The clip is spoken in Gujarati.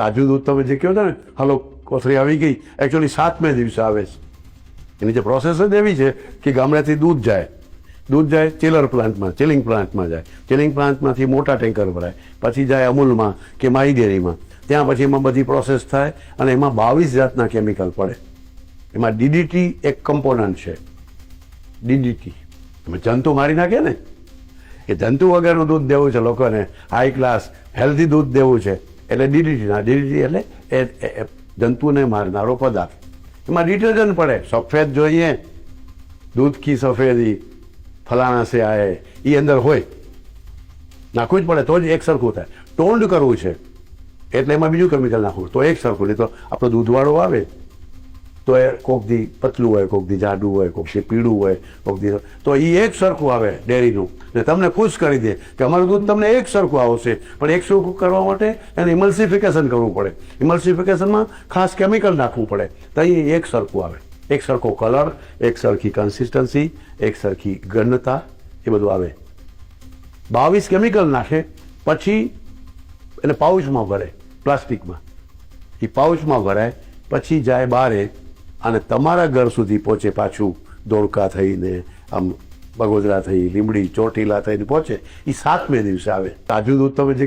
તાજું દૂધ તમે જે કહો છો ને, હલો કોથળી આવી ગઈ, એકચ્યુઅલી 7મે દિવસે આવે છે. એની જે પ્રોસેસ જ એવી છે કે ગામડેથી દૂધ જાય ચિલર પ્લાન્ટમાં, ચિલિંગ પ્લાન્ટમાં જાય, ચિલિંગ પ્લાન્ટમાંથી મોટા ટેન્કર ભરાય, પછી જાય અમૂલમાં કે માઈ ડેરીમાં, ત્યાં પછી એમાં બધી પ્રોસેસ થાય અને એમાં 22 જાતના કેમિકલ પડે. એમાં ડીડીટી એક કમ્પોનન્ટ છે. ડીડીટી તમે જંતુ મારી નાખે ને, કે જંતુ વગરનું દૂધ દેવું છે લોકોને, હાઈ ક્લાસ હેલ્ધી દૂધ દેવું છે, એટલે ડીડીટી એટલે એ જંતુને મારનારો પદાર્થ. એમાં ડિટર્જન્ટ પડે, સફેદ જોઈએ, દૂધ કી સફેદી ફલાણા સે આए, એ અંદર હોય, નાખવું જ પડે તો જ એક સરખું થાય. ટોન્ડ કરવું છે એટલે એમાં બીજું કેમિકલ નાખવું તો એક સરખું. નહીં તો આપણો દૂધવાળો આવે તો એ કોક દી પતલું હોય, કોક દી જાડું હોય, કોક દી પીળું હોય, કોક દી તો એ એક સરખું આવે ડેરીનું, ને તમને ખુશ કરી દે કે અમારું દૂધ તમને એક સરખું આવશે. પણ એક સરખું કરવા માટે એને ઇમલ્સિફિકેશન કરવું પડે. ઇમલ્સિફિકેશનમાં ખાસ કેમિકલ નાખવું પડે તો એ એક સરખું આવે, એક સરખો કલર, એક સરખી કન્સિસ્ટન્સી, એક સરખી ઘનતા, એ બધું આવે. 22 કેમિકલ નાખે, પછી એને પાઉચમાં ભરે, પ્લાસ્ટિકમાં. એ પાઉચમાં ભરાય, પછી જાય બારે અને તમારા ઘર સુધી પહોંચે, પાછું ધોળકા થઈને, આમ બગોદરા થઈ, લીંબડી ચોટીલા થઈને પહોંચે. એ 7મે દિવસે આવે. તાજું દૂધ તમે જે